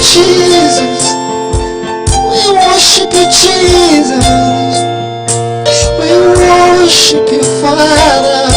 Jesus, we worship you, Jesus. We worship you, Father.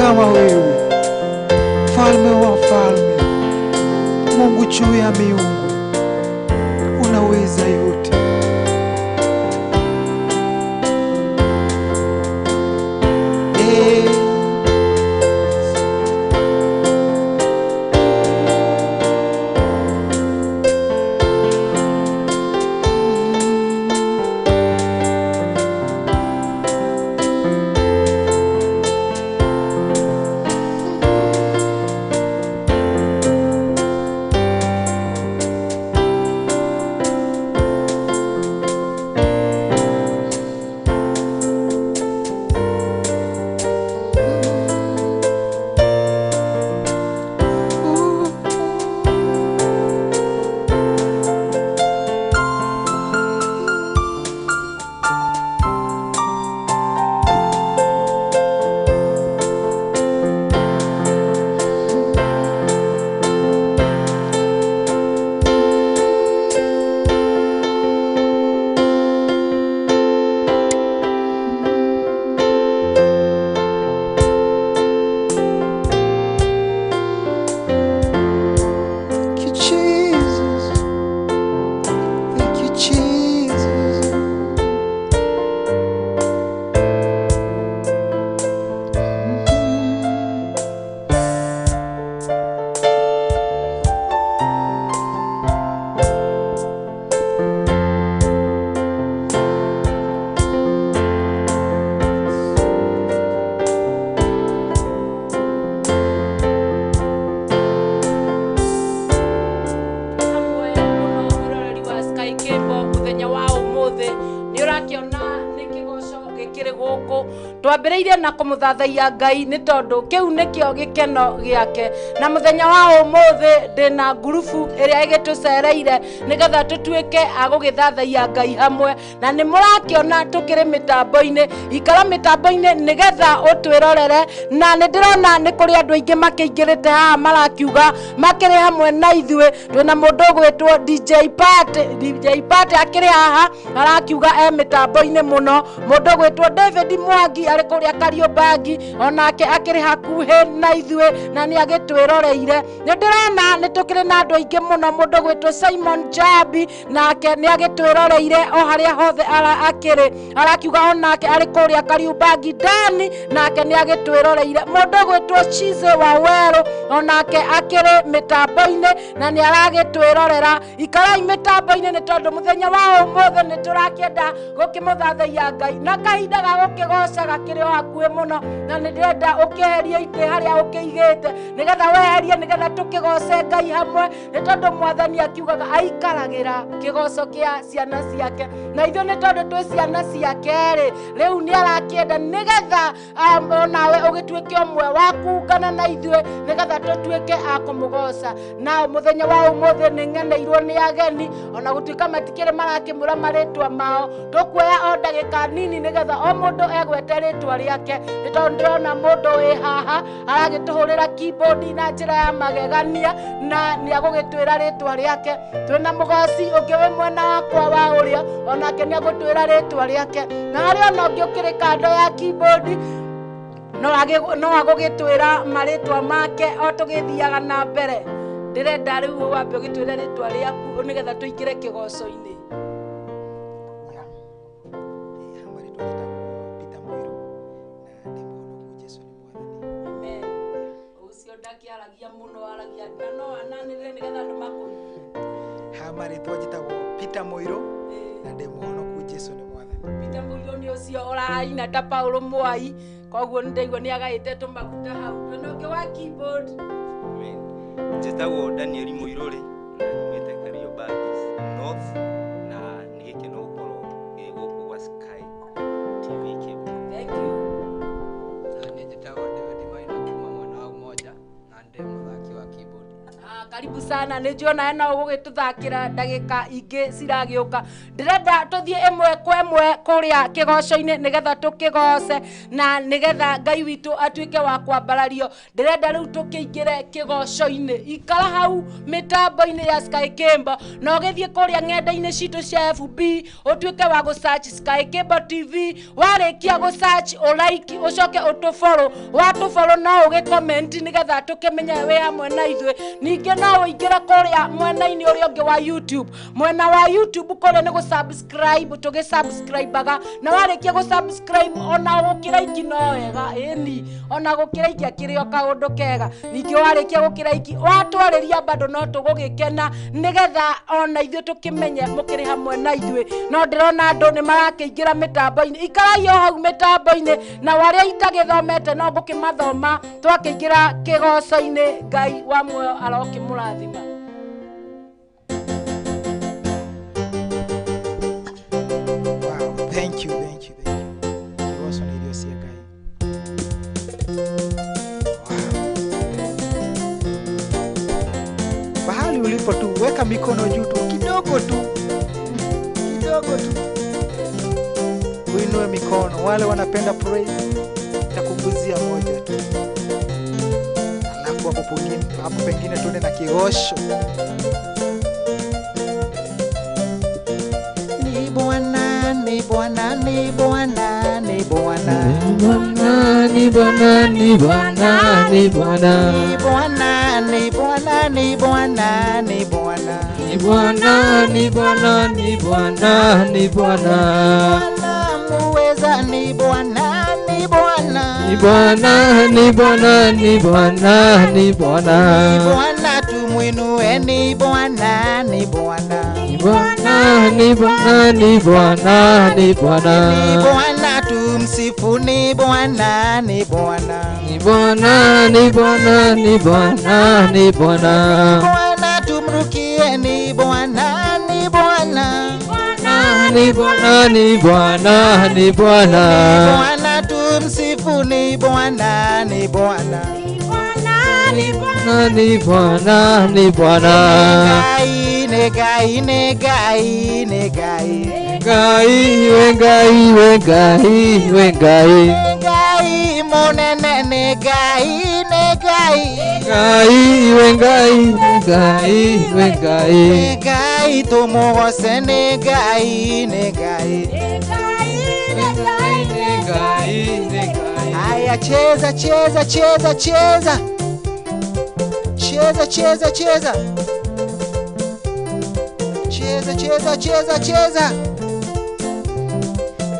kama wewe, Mfalme wa falme, Mungu juu ya miungu, unaweza yote. Twambĩrĩirie na kũmũthathaiya Ngai nĩ tondũ kĩu nĩkĩo gĩkeno gĩake, na mũthenya wa ũmũthĩ ndĩna ngurubu ĩrĩa ĩgĩtũcereire nĩgetha tũtuĩke a gũgĩthathaiya Ngai hamwe, na nĩ mũrakĩona tũkĩrĩ mĩtambo-inĩ. Ikara mĩtambo-inĩ nĩgetha ũtwĩrorere, na nĩ ndĩrona nĩ kũrĩ andũ aingĩ makĩingĩrĩte haha marakiuga makĩrĩ hamwe na ithuĩ. Twĩna mũndũ ũgwĩtwo DJ Pat akĩrĩ haha arakiuga mĩtambo-inĩ mũno, mũndũ ũgwĩtwo David Mwangi arĩ kũrĩa Kariobangi onake akĩrĩ hakuhĩ na ithuĩ na nĩ agĩtwĩroreire. Nĩ ndĩrona nĩ tũkĩrĩ na andũ aingĩ mũno, mũndũ ũgwĩtwo Simon Jabi nake nĩ agĩtwĩroreire o harĩa hothe akĩrĩ, arakiuga onake arĩ kũrĩa Kariobangi. Dani nake nĩ agĩtwĩroreire. Mũndũ ũgwĩtwo Chize Waweru onake akĩrĩ mĩtambo-inĩ na nĩ aragĩtwĩrorera. Ikarai mĩtambo-inĩ nĩ tondũ mũthenya wa ũmũthĩ nĩ tũrakĩenda gũkĩmũthathaiya Ngai, na kahinda ga gũkĩgoca gakĩrĩ o hakuhĩ mũno, na nĩ ndĩrenda ũkĩeherie itĩ harĩa ũkĩigĩte nĩgetha weherie nĩgetha tũkĩgoce Ngai hamwe, nĩ tondũ Mwathani akiugaga aikaragĩra kĩgoco kĩa ciana ciake, na ithuĩ nĩ tondũ twĩ ciana ciake-rĩ, rĩu nĩ arakĩenda nĩgetha onawe ũgĩtuĩke ũmwe wa kuungana na ithuĩ nĩgetha tũtuĩke a kũmũgoca. Na mũthenya wa ũmũthĩ nĩ ng'eneirwo nĩ ageni, ona gũtuĩka matikĩrĩ marakĩmũra marĩtwa mao, tũkuoya o ndagĩka nini nĩgetha o mũndũ egwete rĩtwa rĩake, nĩ tondũ ndĩrona mũndũ wĩ haha aragĩtũhũrĩra keyboard na njĩra ya magegania na nĩ agũgĩtwĩra rĩtwa rĩake. Twĩna mũgoci ũngĩ wĩ mwena wakwa wa ũrĩo onake nĩ agũtwĩra rĩtwa rĩake, na harĩ ona ũngĩ ũkĩrĩ kando ya keyboard no agũgĩtwĩra marĩtwa make o tũgĩthiaga na mbere. Ndĩrenda rĩu wambe ũgĩtwĩre rĩtwa rĩaku nĩgetha tũingĩre kĩgoco-inĩ. Ndakiaragia muno aragia no ananire nigetha andu makũnyite. Marĩtwa njĩtagwo Peter Mũirũ na ndĩ mũhonoku Jesũ nĩ Mwathani. Peter Mũirũ nĩ ũcio ũraina ta Paulo Mwai, koguo nĩ ndaigua nĩ agaĩte tũmaguta hau. Twĩna ũngĩ wa keyboard. Njĩtagwo Daniel Mũirũ-rĩ, na nyumĩte Kariobangi North, na nĩ gĩkeno gũkorwo gũkũ gwa Sky TV Cable. Thank you. Karibu sana nijiona ena ugugituthakira ndagika ingi ciragioka ndirenda tuthie emwe kwa emwe kuria kigoco-ini nigetha tukigoce na nigetha Ngai witu atuike wa kwambarario ndirenda riu tukiingire kigoco-ini ikara hau mitambo-ini ya Sky Kimbo na ugithie kuria ng'enda-ini citu cia FB utuike wa gu search Sky Kimbo TV warikia gu search like ucoke utufollow watufollow na ugicomment nigetha tukimenya we hamwe na ithwe ninge no uingire kuria mwena-ini uria ungi wa YouTube mwena wa YouTube kuria ni gu subscribe tugi subscribe-aga na warikia gu subscribe ona gukiraiki no wega eni ona gukiraiki akirio kaundu kega ninge warikia gukiraiki watwariria bado no tugugikena nigetha ona ithwe tukimenye mukiri hamwe na ithwe no ndirona andu ni marakiingira mitambo-ini ikarai o hau mitambo-ini na waria itagithomete no ngukimathoma twakiingira kigoco-ini Ngai wa muoyo arokimurathima. Wow, thank you. Kigoco ni irio cia Ngai. Bahali ulipo tu weka mikono juu tu kidogo tu. Uinue mikono. Wale wanapenda praise takuguzia moja tu. Alafu hapo pengine tuende na kigoco. Ni Bwana, ni Bwana, ni Bwana, ni Bwana. Ni Bwana, ni Bwana, ni Bwana. Ni Bwana, ni Bwana, ni Bwana, ni Bwana. Ni Bwana, ni Bwana, ni Bwana, ni Bwana. Muweza ni Bwana, ni Bwana. Ni Bwana, ni Bwana, ni Bwana, ni Bwana. Ni Bwana tumwinue, ni Bwana, ni Bwana. Ni Bwana, ni Bwana, ni Bwana, ni Bwana. Ni Bwana tumsifu, ni Bwana, ni Bwana. Ni Bwana, ni Bwana, ni Bwana, ni Bwana. Bwana tumrukie, ni Bwana, ni Bwana. Ni Bwana, ni Bwana, ni Bwana. Bwana tumsifu, ni Bwana, ni Bwana. Ni Bwana, ni Bwana, ni Bwana. Ne Gai, ne Gai, ne Gai. Ngai, we Ngai, we Ngai, we Ngai. Gai monene, ne Gai, ne Gai. Ngai, we Ngai, we Ngai, we Ngai. Ne Gai tumugose, ne Gai, ne Gai. Aya cheza, cheza, cheza, cheza. Cheza, cheza, cheza. Cheza, cheza, cheza, cheza.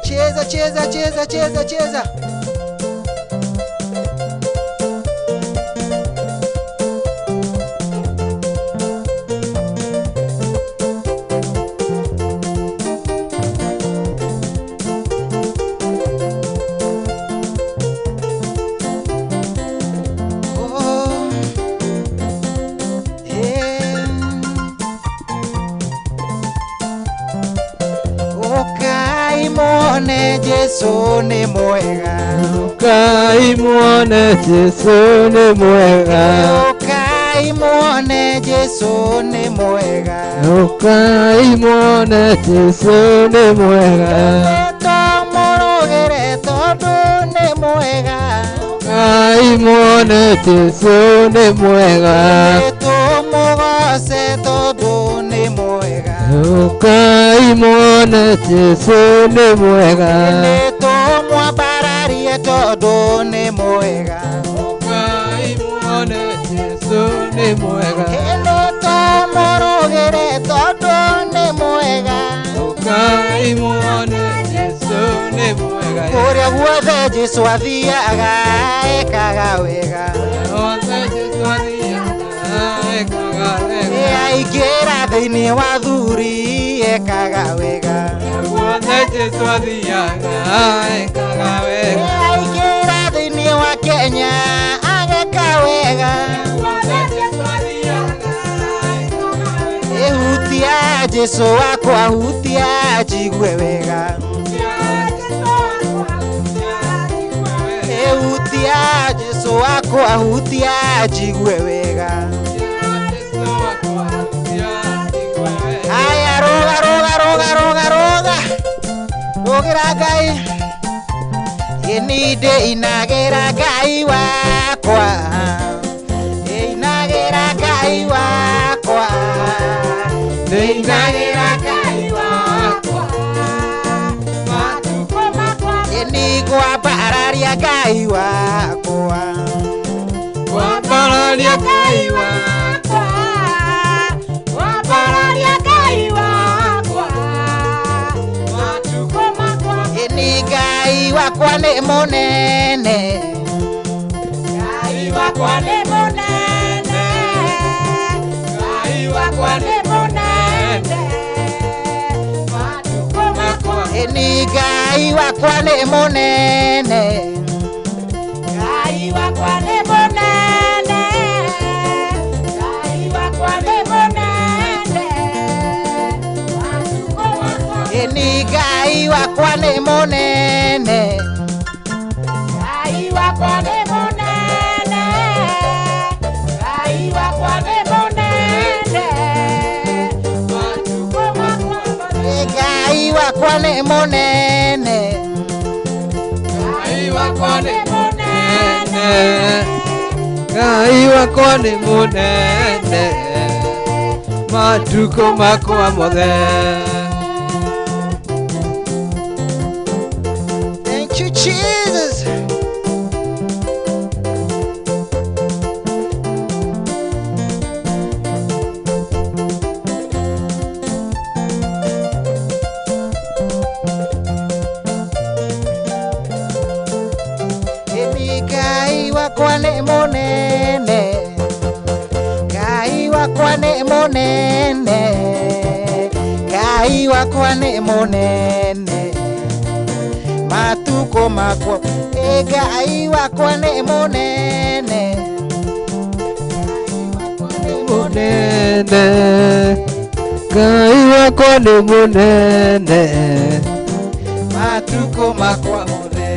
Cheza, cheza, cheza, cheza, cheza. Yesu ni mwega. Ukai muone Yesu ni mwega. Ukai muone Yesu ni mwega. Ukai muone Yesu ni mwega. Tomorogere todo ni mwega. Ukai muone Yesu ni mwega. Tomogose todo ni mwega. Ukai muone Yesu ni mwega. Tomwabararie todo ni mwega. Ukai muone Yesu ni mwega. Tomorogere todo ni mwega. Ukai muone Yesu ni mwega. Kuria guothe Jesu athiaga ekaga wega. Aingĩra thĩinĩ wa thuri ekaga wega. Aingĩra thĩinĩ wa Kenya ageka wega. Hutia Jesu wakwa, hutia njigue wega. Hutia Jesu wakwa, hutia njigue wega. inagera Ngai inide inagera Ngai wakwa inagera Ngai wakwa inagera Ngai wakwa matuko makwa inigwa bararia Ngai wakwa wa bararia Ngai wakwa wa bararia Ngai wakwa matuko makwa Ngai wakwa nĩ mũnene Ngai wakwa nĩ mũnene Ngai wakwa nĩ mũnene matuko makwa Ngai wakwa nĩ mũnene Ngai wakwa nĩ mũnene Ngai wakwa nĩ mũnene matuko makwa Ngai wakwa nĩ mũnene Ngai wakwa nĩ mũnene Ngai wakwa nĩ mũnene matuko makwa Ngai wakwa nĩ mũnene Ngai wakwa nĩ mũnene Ngai wakwa nĩ mũnene matuko makwa mothe. Thank you, Jesus. Ngai wakwa nĩ mũnene Ngai wakwa nĩ mũnene Ngai wakwa nĩ mũnene matuko makwa Ngai wakwa nĩ mũnene Mũnene Ngai wakwa nĩ mũnene matuko makwa mothe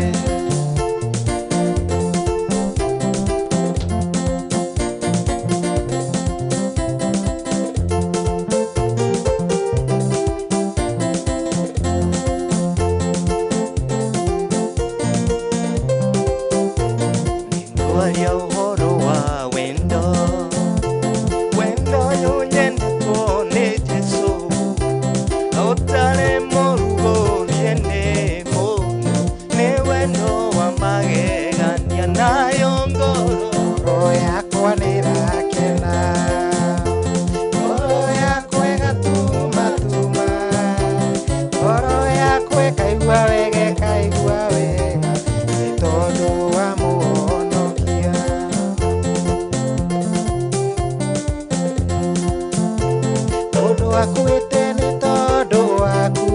Waria uhoro wa wendo wendo nyendetwo nĩ Jesũ ũtarĩ mũrugũrie nĩ mũndũ nĩ wendo wa magegania nayo ngoro yakwa nĩrakena ngoro yakwa ĩgatuma ngoro yakwa ĩkaigua wega nĩ tondũ wa mũhonokia ũndũ wakuĩte nĩ tondũ waku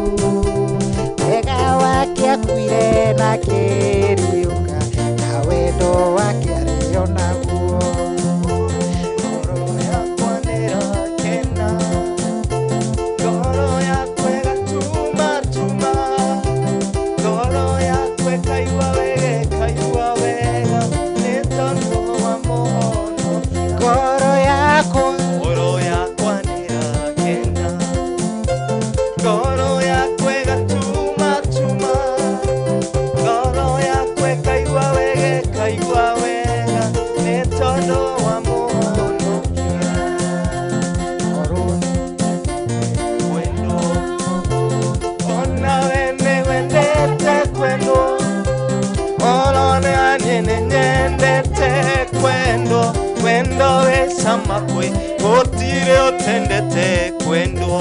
wega wake akuire na kĩriũka na wendo wake arĩo naguo ngoro yakwa nĩrakena ngoro yakwa ĩgatuma ngoro yakwa ĩkaigua wega nĩ tondũ wa mũhonokia ngoro yakwa nĩrakena ngoro yakwa ĩgatuma ngoro yakwa ĩkaigua wega nĩ tondũ wa mũhonokia wendo onawe nĩwendete kwendwo olonani nĩnyendete kwendwo wendo wĩ cama kwĩ gũtirĩ ũtendete kwendwo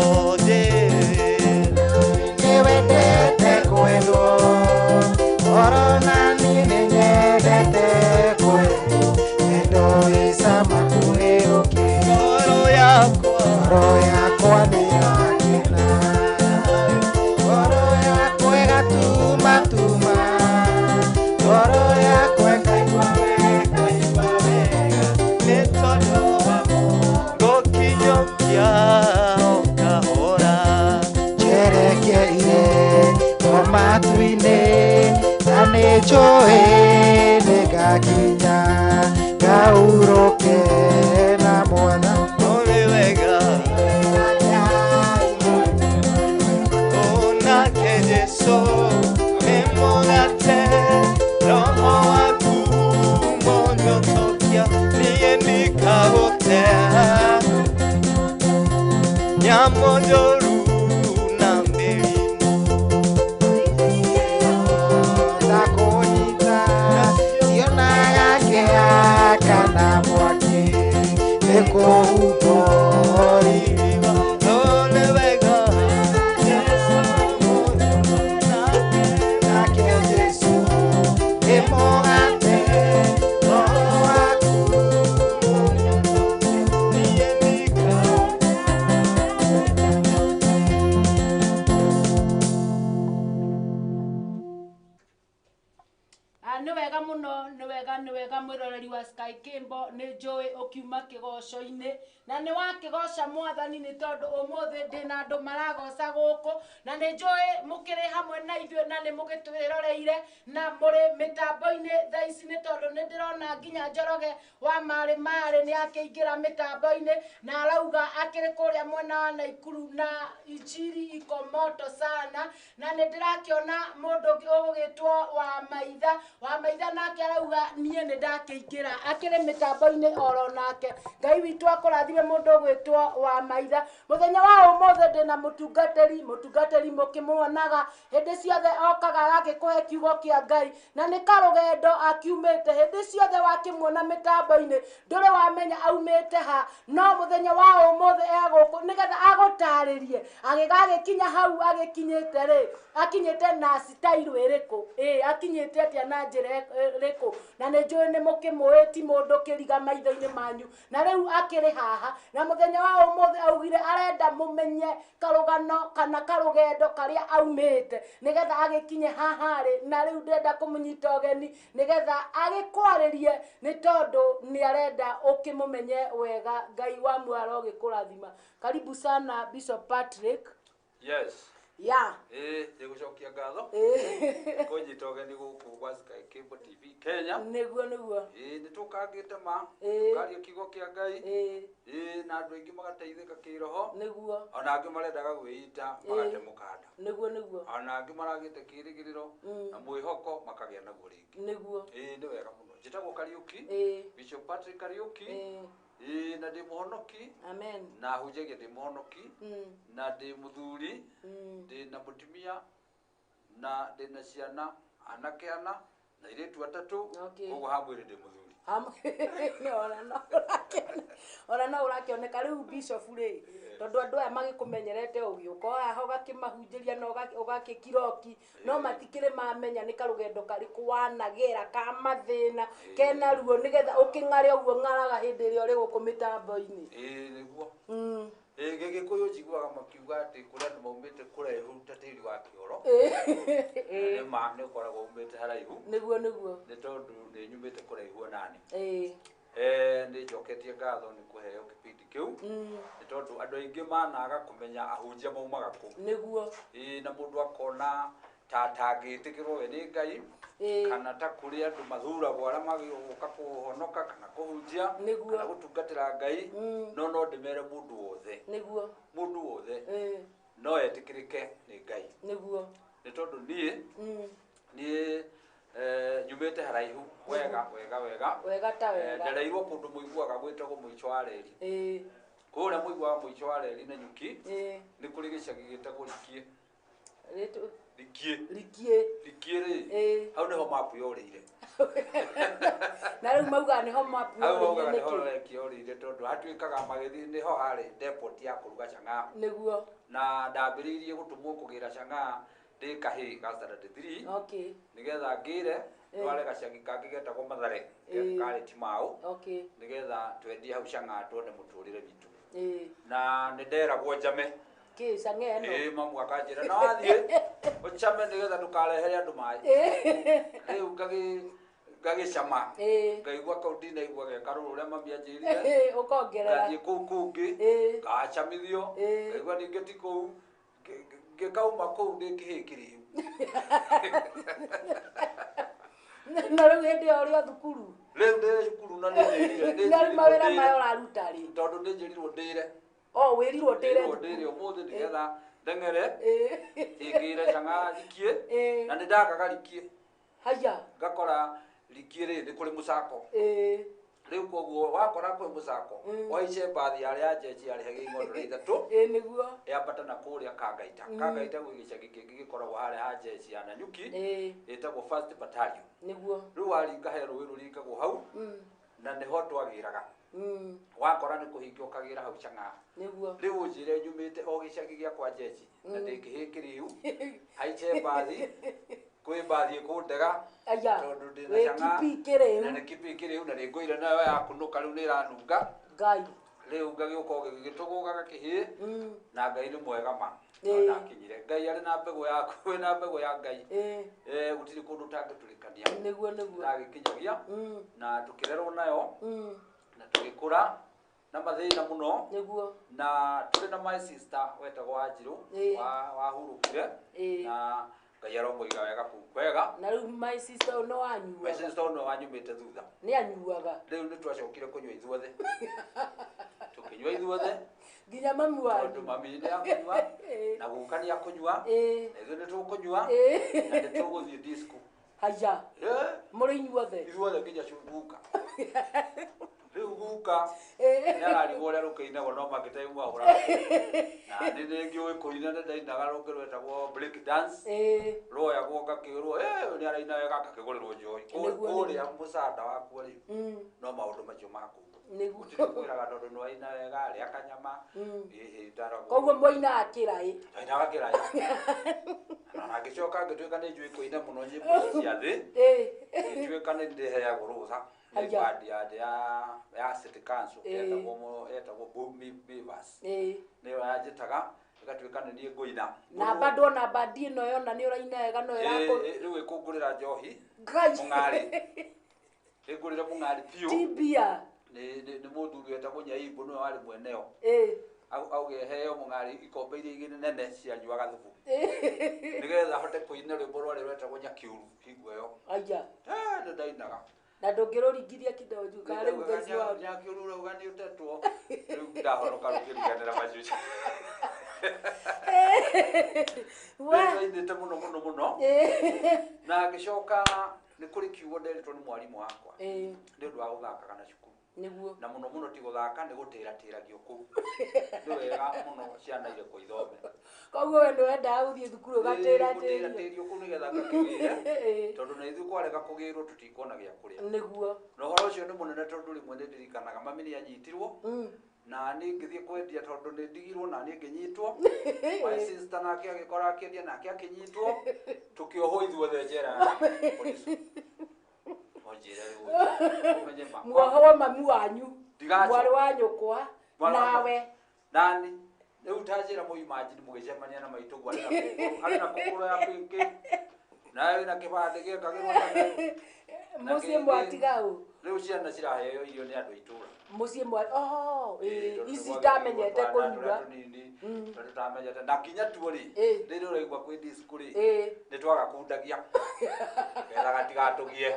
nĩwendete kwendwo orona niĩ nĩnyendete kwendwo wendo wĩ cama kwĩ gũkĩra ngoro yakwa nĩrakena ngoro yakwa ĩgatuma ngoro yakwa ĩkaigua wega nĩ tondũ wa gũkinyũkia o kahora njerekeire o matu-inĩ na nĩnjũĩ nĩngakinya ngaurũke na mwana ũrĩ wega Nĩguo niĩ ndikaũtea nyamũ njũru na mĩrimũ Ndakũnyita cionaga kĩa kana mwaki nĩkũhumbwo iriba rore wega nake Jesũ ĩmũgate roho waku niĩ nĩ wega mwĩroreri wa Sky Kimbo nĩ njũĩ ũkiuma kĩgoco-inĩ na nĩ wakĩgoca mwathani nĩ tondũ ũmũthĩ ndĩna andũ maragoca gũkũ na nĩ njũĩ mũkĩrĩ hamwe na ithuĩ na nĩ mũgĩtwĩroreire na mũrĩ mĩtambo-inĩ thaa ici nĩ tondũ nĩ ndĩrona nginya Njoroge wa marĩ nĩ akĩingĩra mĩtambo-inĩ na arauga akĩrĩ kũrĩa mwena wa Naikuru na injiri iko moto sana na nĩ ndĩrakĩona mũndũ ũgũgĩtwo wa maitha nake arauga niĩ nĩ ndakĩingĩra akĩrĩ mĩtambo-inĩ oro nake Ngai witũ akũrathime mũndũ ũgwĩtwo wa maitha mũthenya wa ũmũthĩ ndĩna mũtungatĩri mũkĩmuonaga hĩndĩ ciothe okaga agagĩkũhe kiugo kĩa Ngai na nĩ karũgendo akiumĩte hĩndĩ ciothe wakĩmuona mĩtambo-inĩ ndũrĩ wamenya aumĩte ha no mũthenya wa ũmũthĩ egũkũ nĩgetha agũtarĩrie agĩkinya hau agĩkinyĩte rĩ akinyĩte na style ĩrĩkũ akinyĩte atĩa na njĩra ĩrĩkũ na nĩ njũĩ nĩ mũkĩmũĩ ti mũndũ kĩriga maitho-inĩ manyu na rĩu akĩrĩ haha na mũthenya wa ũmũthĩ augire arenda mũmenye karũgano kana karũgendo karĩa aumĩte nĩgetha agĩkinye haha rĩ na rĩu ndĩrenda kũmũnyita ũgeni nĩgetha agĩkwarĩrie nĩ tondũ nĩ arenda ũkĩmũmenye wega Ngai wa mwaro gĩkũrathima. Karibu sana Bishop Patrick. Yes. Ya. Nĩgũcokia ngatho. Kũnyita ũgeni gũkũ gwa Sky Kimbo TV Kenya. Nĩguo. Nĩtũkangĩte ma. Karia kiugo kĩa Ngai. Na andũ aingĩ magateithĩka kĩroho. Nĩguo. Ona angĩ marendaga gwĩita magate mũkanda. Nĩguo. Ona angĩ maragĩte kĩrĩgĩrĩro na mwĩhoko makagĩa naguo rĩngĩ. Nĩguo. Nĩ wega mũno. Njĩtagwo Kariuki. Bishop Patrick Kariuki. Na ndĩ mũhonoki. Amen. Na hunjagia ndĩ mũhonoki. Na ndĩ mũthuri. Ndĩ na mũtumia na ndĩ na ciana anake ana na airĩtu atatũ koguo hamwĩrĩ ndĩ mũthuri. Ona no ũrakĩoneka rĩu Bishop rĩ tondũ andũ aya magĩkũmenyerete ũgĩũka haha ũgakĩmahunjĩria na ũgakĩkiroki no matikĩrĩ mamenya nĩ karũgendo karĩkũ wanagera ka mathĩna kena ruo nĩgetha ũkĩng'are ũguo ng'araga hĩndĩ ĩrĩa ũrĩ gũkũ mĩtambo-inĩ. Nĩguo. Gĩgĩkũyũ njiguaga makiuga atĩ kũrĩa andũ maumĩte kũraihu ta tĩri wa kĩoro nĩ ũkoragwo umĩte haraihu nĩguo nĩ tondũ nĩ nyumĩte kũraihu onani. Nĩ njoketie ngatho nĩ kũheo kĩbindi kĩu nĩ tondũ andũ aingĩ managa kũmenya ahunjia maumaga kũ. Nĩguo. Na mũndũ akona ta atangĩtĩkĩrwo we nĩ Ngai kana ta kũrĩ andũ mathuragwo arĩa magĩũka kũhonoka kana kũhunjia kana gũtungatĩra Ngai no ndĩmere mũndũ wothe no etĩkĩrĩke nĩ Ngai nĩ tondũ niĩ nyumĩte haraihu wega ndereirwo kũndũ mũiguaga gwĩtagwo mũico wa reri kũrĩa mũiguaga mũico wa reri na nyuki nĩ kũrĩ gĩcagi gĩtagwo Rikie rĩ hau nĩho mapu yorĩire na rĩu mauga nĩho mapu yorĩire tondũ hatuĩkaga magĩthiĩ nĩho harĩ depot ya kũruga chang'aa nĩguo na ndambĩrĩirie gũtũmwo kũgĩra chang'aa ndĩ kahĩ ga standard 3 nĩgetha ngĩre tware gacagi kangĩ getagwo Mathare karĩ Timau nĩgetha twendie hau chang'aa tuone mũtũrĩre witũ na nĩ nderagwo njame mamu akanjĩra na wathiĩ ũcame nĩgetha ndũkarehere andũ maĩ rĩu ngagĩcama ngaigua kau ndinaigua gekarũrũ ũrĩa mami anjĩrire ngathiĩ kũu kũngĩ ngacamithio ngaigua ningĩ ti kũu ngĩkauma kũu ndĩ kĩhĩ kĩrĩu na rĩu hĩndĩ ĩyo ũrĩ o thukuru rĩu ndĩ cukuru na nĩ mawĩra maya ũraruta rĩ tondũ nĩ njĩrirwo ndĩre wĩrirwo ndĩre ũmũthĩ nĩgetha ndeng'ere ingĩre chang'aa rikie na nĩ ndakaga rikie haya ngakora rikie rĩ nĩ kũrĩ mũcako rĩu koguo wakora kwe mucako waice bathi ya jeshi ari hagi ngondo ithatu niguo yambata na kuria Kangaita gwi gicagi kingi gikoragwo hari ha jeshi ya Nanyuki itagwo first battalion niguo riu waringa he rũĩ rũringagwo hau na niho twagĩraga wakora nĩ kũhinga ũkagĩra hau Chang'aa niguo riu njire nyumĩte o gĩcagi gĩakwa jeshi na ndĩngĩhĩkĩriu haice bathi kwĩ bathi ĩkũndega tondũ ndĩna Chang'aa na nĩ kipi kĩrĩu na nĩ ngũire nayo yakũnũka rĩu nĩ ĩranunga Ngai riu ngagĩũka gĩgĩtũgũgaga kĩhĩ na Ngai nĩ mwega ma ndakinyire Ngai arĩ na mbegũ yaku wĩna mbegũ ya Ngai gũtirĩ kũndũ ũtangĩtũrĩkania niguo ndagĩkinyagia na tũkĩrerwo nayo na tũgĩkũra na mathĩna mũno niguo na tũrĩ na my sister wetagwo Wanjirũ wahurũkire na Ngai aromũiga wega kũu kwega na rĩu my sister no anyuaga my sister no wanyumĩte thutha nĩ anyuaga rĩu nĩ twacokire kũnyua ithuothe tũkĩnyua ithuothe nginya mami wanyu tondũ mami nĩ akũnyua na guka nĩ akũnyua na ithuĩ nĩ tũkũnyua na nĩ tũgũthiĩ disco haya mũrĩ inyuothe ithuothe nginya guka rĩu guka nĩ ararigwo ũrĩa rũkĩinagwo no magĩtaimwahũra na nĩ ngĩũĩ kũina nĩ ndainaga rũngĩ rwetagwo break dance royagwo ngakĩrwo nĩ araina wega ngakĩgũrĩrwo njohi kũrĩa mũcanda wakwa rĩ no maũndũ macio maku gũtirĩ kwĩraga tondũ nĩ waina wega rĩa kanyama koguo mwainaga kĩraĩ ndainaga kĩraĩ na ngĩcoka ngĩtuĩka nĩ njũĩ kũina mũno nyĩmbo cia thĩ ngĩtuĩka nĩ ndĩheagwo rũtha nĩ bandi ya city council etagwo Mivas nĩyo yanjĩtaga ĩgatuĩka nĩ niĩ ngũina na bado na bandi ĩno yona nĩ ũraina wega no rĩu ĩkũngũrĩra njohi mũng'arĩ ĩngũrĩre mũng'arĩ biũ tibia nĩ mũthuri wetagwo Nyaimbu nĩwe warĩ mweneo auge heo mũng'arĩ ikombe iria igĩrĩ nene cianyuaga thubu nĩgetha hote kũina rwĩmbo rwarĩ rwetagwo Nyakiuru hingo ĩyo nĩ ndainaga na ndũngĩrũringithia kidogo kana rĩu thaici wa Nyakiuru rauga nĩ ũtetwo rĩu ndahonoka rũkĩriganĩra macuci nĩndĩte mũno na ngĩcoka nĩ kũrĩ kiugo nderitwo nĩ mwarimũ wakwa nĩ ũndũ wa gũthakaga na cukuru niguo na mũno ti gũthaka nĩ gũtĩratĩragio kũu nĩ wega mũno ciana irekwo ithome koguo we nĩwendaga gũthiĩ thukuru gũtĩratĩrio kũu nĩgetha ngakĩgĩre tondũ na ithuĩ kwarega kũgĩrwo tũtikuona gĩa kũrĩa niguo na ũhoro ũcio nĩ mũnene tondũ rĩmwe nĩ ndirikanaga mami nĩ anyitirwo na niĩ ngĩthiĩ kwendia tondũ nĩ ndigirwo na niĩ ngĩnyitwo my sister nake agĩkora akĩendia nake akĩnyitwo tũkĩohwo ithuothe njera muohwo mami wanyu mwarĩ wa nyũkwa nawe nani rĩu ta njĩra mũimanjini mũgĩcemania na maitũguo arĩ na kũgũrũ ya kwĩngĩ nawe na kĩbandĩ gĩkagĩrwo mũciĩ mwatiga ũ rĩu ciana ciraheo irio nĩ andũ a itũũra mũciĩ ici itamenyete kũnyua tondũ tamenyete na nginya tuo rĩ rĩrĩ ũraigua kwĩ disco rĩ nĩ twagakundagia getha gatigatũgie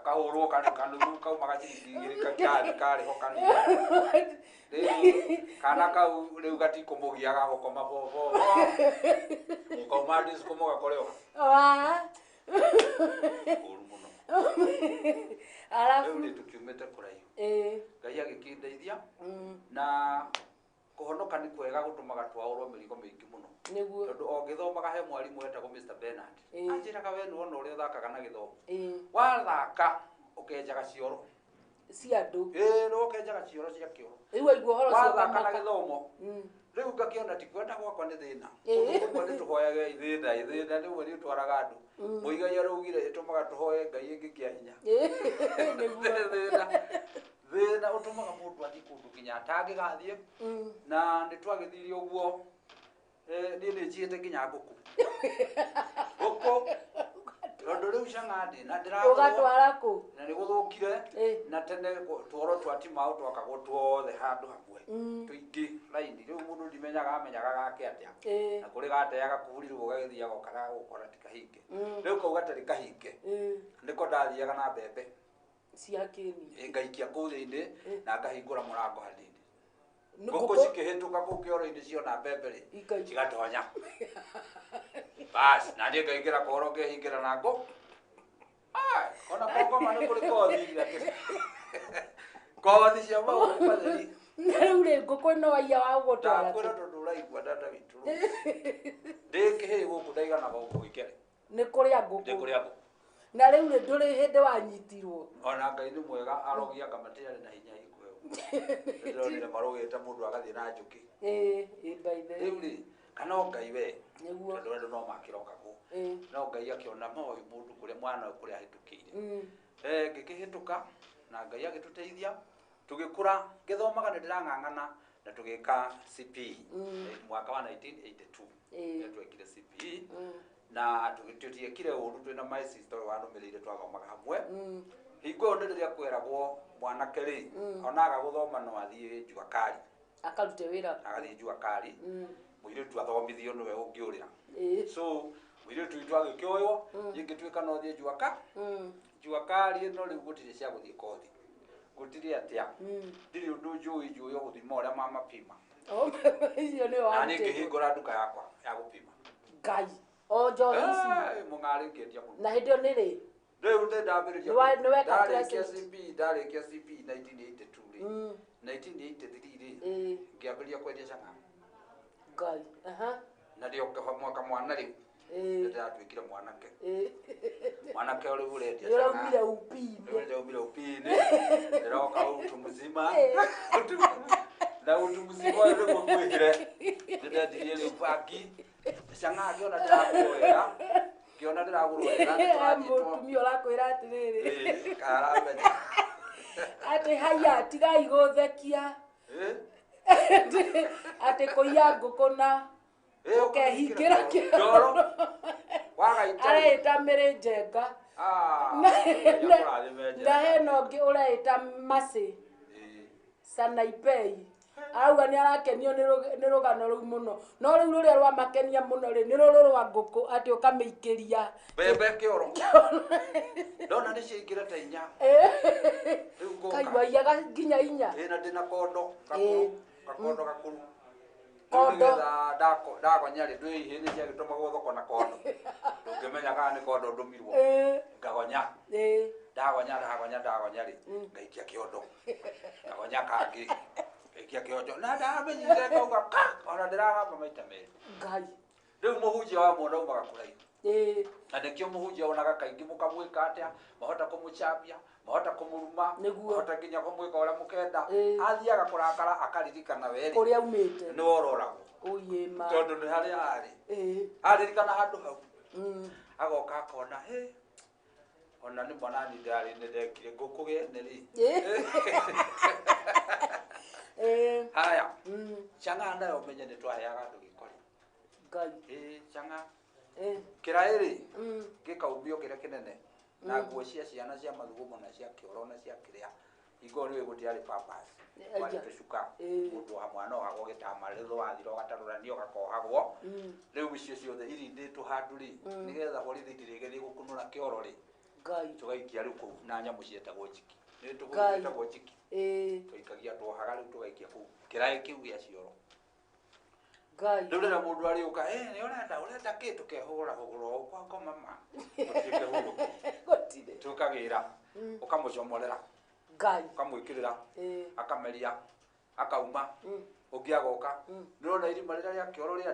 kahũrwo kanuthu kauma gaciringi igĩrĩ karĩho kanini kana kau rĩu gatikũmũgia gagũkoma bobo ũkauma disco mũgakoreo ũru mũno rĩu nĩ tũkiumĩte kũraihu Ngai agĩkĩndeithia na kũhonoka nĩ kwega gũtũmaga twaũrwo mĩrigo mĩingĩ mũno tondũ o gĩthomaga he mwarimũ wetagwo Mr. Bernard anjĩraga we nĩwona ũrĩa ũthakaga na gĩthomo wathaka ũkenjaga cioro cia andũ no ũkenjaga cioro cia kĩoro rĩu aigua ũhoro wathaka na gĩthomo rĩu ngakĩona ti kwenda gwakwa nĩ thĩna kũmwe nĩ tũhoyage ithĩna rĩmwe nĩ ũtwaraga andũ mũigai araugire ĩtũmaga tũhoye Ngai ĩngĩkĩa hinya thĩna ũtũmaga mũndũ athiĩ kũndũ nginya atangĩgathiĩ na nĩ twagĩthire ũguo niĩ nĩ njiyĩte nginya ngũkũ tondũ rĩu Chang'aa ndĩ ũgatwara kũ na nĩ gũthũkire na tene tworo twa Timaũ twakagwo tuothe handũ hamwe tũingĩ raini rĩu mũndũ ndimenyaga amenyaga gake atĩa na kũrĩ gateaga kuburirwo gagĩthiaga kana gũkora ti kahinge rĩu kau gatarĩ kahinge nĩko ndathiaga na mbembe cia kĩni ngaikia kũu thĩinĩ na ngahingũra mũrango hanini ngũkũ cikĩhĩtũka kũu kĩoro-inĩ ciona mbembe rĩ cigatonya basi na niĩ ngaingĩra koro ngehingĩra na ngũ ona kongoma nĩ kũrĩ kothi kothi cia maũndũ matheri rĩu rĩ ngũkũ no waiya wa gũtwara ndakwĩra tondũ ũraigua dada witũ ndĩ kĩhĩ gũkũ ndaiganaga ũguo gĩkere nĩ kũrĩa ndĩ ngũkũ kũrĩa ngũkũ na rĩu rĩ ndũrĩ hĩndĩ wanyitirwo ona Ngai nĩ mwega arogia ngamatirarĩ na hinya ikweũ ndĩronire marũgĩte mũndũ agathiĩ na njũkĩ baithe rĩu rĩ kana o Ngai we nĩguo tondũ andũ no makĩroka kũ no Ngai akĩona moĩ mũndũ kũrĩa mwana kũrĩa ahĩtũkĩire ngĩkĩhĩtũka na Ngai agĩtũteithia tũgĩkũra gĩthomaga nĩ ndĩrang'ang'ana na tũgĩka CPE mwaka wa 1982 twekire CPE na tũtiekire ũru twĩna my sister wanũmĩrĩire twathomaga hamwe hingo ĩyo nĩ rĩrĩa kweragwo mwanake rĩ onaga gũthoma no athiĩ Juakari akarute wĩra agathiĩ Juakari mũirĩtu athomithio nĩwe ũngĩũrĩra so mũirĩtu witũ agĩkĩoywo ingĩtuĩka no thiĩ Juakari ĩno rĩu gũtirĩ cia gũthiĩ kothi gũtirĩ atĩa ndirĩ ũndũ njũĩ o gũthima ũrĩa mamapima icio nĩ na niĩ ngĩhingũra nduka yakwa ya gũpima Ngai o njohi ici mũng'arĩ ngĩendia mũno na hĩndĩ ĩyo nĩ rĩ rĩu ndĩ ndambĩrĩria ndarĩkia CPE 1982 rĩ 1983 rĩ ngĩambĩrĩria kwendia cang'aa Ngai na ndio mwaka mwana rĩu ndĩratuĩkire mwanake mwanake ũrĩa ũrendia cang'aa ũraumire upinĩ ndĩroka utu mũzima na utu mũzima ũyũ nĩguo ngwĩhire ndĩrendirie rĩu bangi cang'aa ngĩona ndĩragũrwo wega mũtumia ũrakwĩra atĩrĩrĩ karamenya atĩ haiya tigai gũthekia atĩ kũiya ngũkũ na ũkehingĩra kĩoro areĩta mĩrĩ njenga na hena ũngĩ ũreĩta macĩ Sanaipei arauga nĩ arakenio nĩ rũgano rũu mũno no rĩu rũrĩa rwamakenia mũno rĩ nĩ rũrũ rwa ngũkũ atĩ ũkamĩikĩria mbembe kĩoro ndona nĩ ciaingĩra ta inya Kai waiyaga nginya inya na ndĩna kondo gakũru kondo ndagonya rĩ ndwĩ ihĩ nĩ ciagĩtũmagwo thoko na kondo ndũngĩmenya kana nĩ kondo ndũmirwo ngagonya ndagonya rĩ ngaikia kĩondo ngagonya kangĩ ngaikia kĩondo na ndamenyire kauga ona ndĩragamba maita merĩ Ngai rĩu mũhunjia wa mwana umaga kũraihu na nĩkĩo mũhunjia onaga kaingĩ mũkamwĩka atĩa mahota kũmũcambia mahota kũmũruma mahota nginya kũmwĩka ũrĩa mũkenda athiaga kũrakara akaririkana werĩ kũrĩa umĩte nĩ wororagwo tondũ nĩ harĩa arĩ aririkana handũ hau agoka akona ona nĩ mwanani ndarĩ nĩ ndekire ngũkũgene rĩ haya cang'aa nayo menye nĩ twaheaga andũ gĩkori Ngai cang'aa kĩraĩ rĩ gĩkaumio kĩrĩa kĩnene na nguo cia ciana cia mathugumo na cia kĩoro na cia kĩrĩa hingo nĩwe gũtiarĩ pampers warĩ tũcuka mũndũ wa mwana ohagwo gĩtama rĩu wathira ũgatarũranio gakohagwo rĩu icio ciothe irindĩtwo handũ rĩ nĩgetha borithi ndirĩgĩthiĩ gũkunũra kĩoro rĩ tũgaikia rĩu kũu na nyamũ cietagwo njiki nĩ tũgũĩtagwo njiki tũikagia twohaga rĩu tũgaikia kũu kĩraĩ kĩu gĩa cioro rĩu rĩrĩa mũndũ arĩũka nĩ ũrenda kĩ tũkehũgũra ũguo kwa ngomama tũkagĩra ũkamũcomorera ũkamwĩkĩrĩra akameria akauma ũngĩ agoka nĩrona irima rĩrĩa rĩa kĩoro rĩa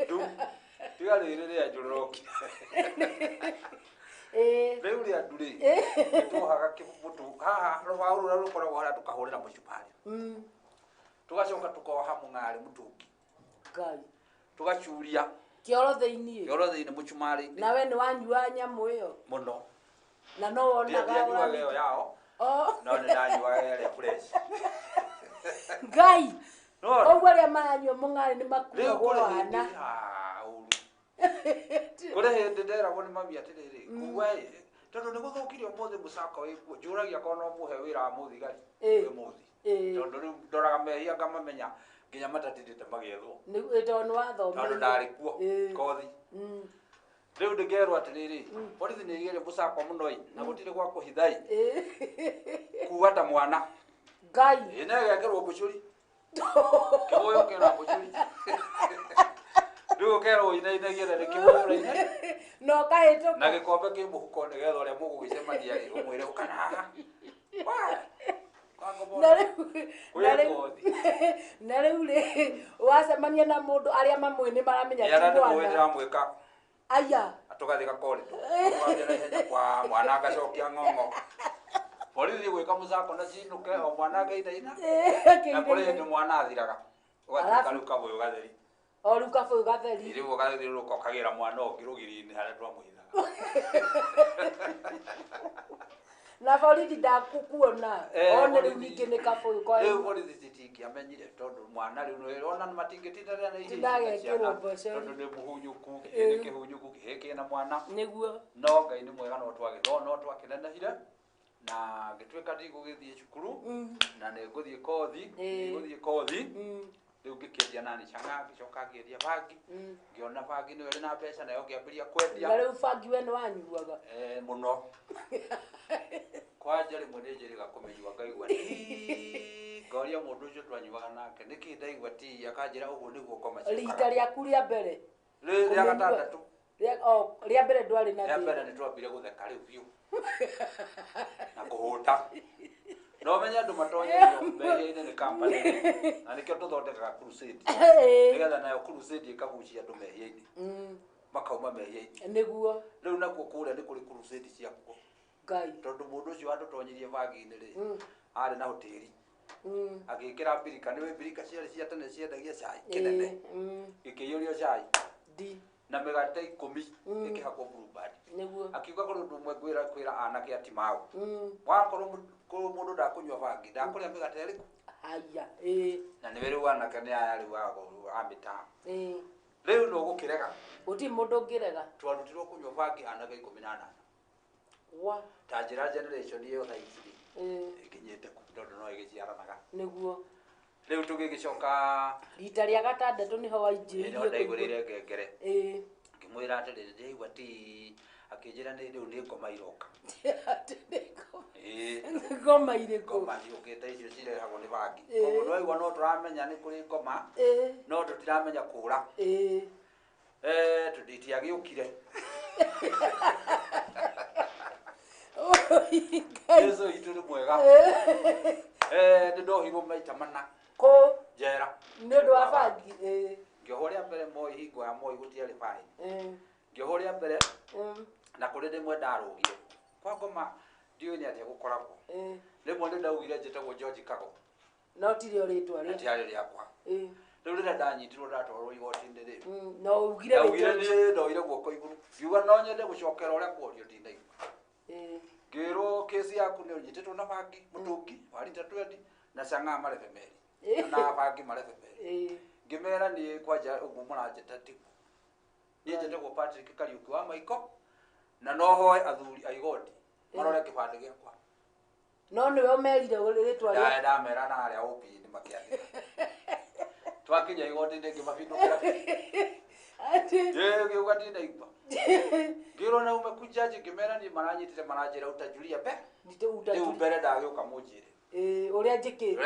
ndu tiga rĩrĩ rĩa njũrũroki rĩu rĩa ndu rĩ nĩtwohaga kĩbutu haha rũbaũ rũrĩa rũkoragwo harĩa tũkahũrĩra mũcumarĩ tugacoka tukoha mũng'arĩ mũtũngi tugacuria kĩoro thĩinĩ mũcumarĩ nawe nĩ wanyua nyamũ ĩyo mũno na no wonaga ĩyo yao no nĩ ndanyuaga ĩrĩa fresh Ngai ũguo arĩa maranyua mũng'arĩ nĩ makuagwo wana kũrĩ hĩndĩ nderagwo nĩ mami atĩrĩrĩ kuga tondũ nĩ gũthũkirio ũmũthĩ mũcaka wĩkuo njũragia korwo no mũhe wĩra wa mũthigari ũmũthĩ tondũ rĩu ndoraga mehia ngamamenya nginya matatindĩte magĩethwo tondũ ndarĩ kuo kothi rĩu ndĩngerwo atĩrĩrĩ borithi nĩ igĩre mũcakwa mũno na gũtirĩ gwa kũhitha kuga ta mwana Ngai negekĩrwo mbũcũri kĩmũyũ kĩna mbũcũri rĩu ũkerwo inainagie na nĩkĩmũyũra-inĩ no kahĩtũka na gĩkombe kĩ mũhuko nĩgetha ũrĩa mũgũgĩcemania ũmwĩre ũkana haha na rĩu rĩ wacemania na mũndũ arĩa mamwe nĩ maramenya ti mwana aya atugathika korito kwa mwana agacokia ng'ong'o borithi gwika mucako na cinuke o mwana ageidaina na kuri hindi mwana athiraga ugatuka riu kabuyu gatheri o riu kabuyu gatheri riu gatheri ruko kagira mwana okirugiri-ini haria twamwithaga na borithi ndakukuona one riu ningĩ nĩ kabuyu kwa riu borithi citingĩamenyire tondu mwana riu ona matingĩtindanĩra na ndagekĩrwo mboco tondu nĩ mũhunyũku nĩ kĩhunyũku kĩhĩ kĩna mwana nĩguo no Ngai nĩ mwega no twagĩthoma no twakĩnenehire na ngĩtuĩka ndigũgĩthiĩ cukuru na nĩ ngũthiĩ kothi rĩu ngĩkĩendia nani Chang'a ngĩcoka ngĩendia bangi ngĩona bangi nĩyo ĩrĩ na mbeca nayo ngĩambĩrĩria kwendia na rĩu bangi we nĩ wanyuaga mũno kwanja rĩmwe nĩ njĩrĩga kũmĩnyua ngaigua ngoria mũndũ ũcio twanyuaga nake nĩkĩ ndaigua ti akanjĩra ũguo nĩguo ngoma rita rĩaku rĩa mbere rĩa gatandatũ rĩa mbere ndwarĩ na rĩa mbere nĩ twambire gũtheka rĩu biũ na kũhũta no menye andũ matonyerio mehia-inĩ nĩ kampani na nĩkĩo tũthondekaga crusade nĩgetha nayo crusade ĩkagucia andũ mehia-inĩ makauma mehia-inĩ nĩguo rĩu nakuo kũrĩa nĩ kũrĩ crusade ciakuo Ngai tondũ mũndũ ũcio andũtonyirie bangi-inĩ rĩ arĩ na hoteli agĩkĩra mbirika nĩwe mbirika ciarĩ cia tene ciendagia cai kĩnene gĩkĩiyũrio cai na mĩgate 10 ĩkĩhakwo blueband akiuga kũrĩ ũndũ ũmwe kwĩra anake ati mau wakorwo mũndũ ndakũnyua bangi ndakũrĩa mĩgate ĩrĩkũ aya na nĩwe rĩu anake nĩ aya rĩu amĩtaha rĩu nĩ ũgũkĩrega gũtirĩ mũndũ ũngĩrega twarutirwo kũnyua bangi anake 18 ta njĩra generation ĩyo thaa ici ĩkinyĩte ku tondũ no ĩgĩciaranaga nĩguo rĩu tũgĩgĩcoka rita rĩa gatandatũ nĩho waingĩrire ndaigũrĩire ngengere ngĩmwĩra atĩrĩrĩ ndĩraigua ti akĩnjĩra rĩu nĩ ngoma iroka ngoma irĩkũ ngoma ciũkĩte icio cirehagwo nĩ bangi koguo nĩwaigua no tũramenya nĩ kũrĩ ngoma no tũtiramenya kũra tũtiagĩũkire Yesu itu nĩ mwega nĩ ndohirwo maita mana njera nĩ ũndũ wa bangi ngĩohwo rĩa mbere Moi hingo ya Moi gũtiarĩ baĩ ngĩohwo rĩa mbere na kũrĩ rĩmwe ndarũgire kwa ngoma ndiũĩ nĩ atĩa gũkoragwo rĩmwe nĩ ndaugire njĩtagwo George Kago no tirĩ rĩtwa rĩu rĩtiarĩ rĩakwa rĩu rĩrĩa ndanyitirwo ndatwarwo igoti-inĩ rĩu no ugire nĩ ndoire guoko igũrũ ngiuga no nyende gũcokera ũrĩa kworio ndinaigua ngĩrwo kesi yaku nĩ ũnyitĩtwo na bangi mũtũngi wa rita 20 na Chang'a marebe merĩ na bangi marebe merĩ ngĩmera niĩ kwanja ũguo mũranjĩta tipu niĩ njĩtagwo Patrick Kariuki wa Maiko na no hoe athuri a igoti marore kĩbandĩ gĩakwa no nĩwe ũmerire rĩtwa rĩakwa ndamera na arĩa OP-inĩ makĩandĩka twakinya igoti-inĩ ngĩmabindũkĩra ngĩuga ndinaigua ngĩrwo na umekuja ngĩmera niĩ maranyitire maranjĩra utajulia be rĩu mbere ndagĩũka mũnjĩre ũrĩa njĩkĩte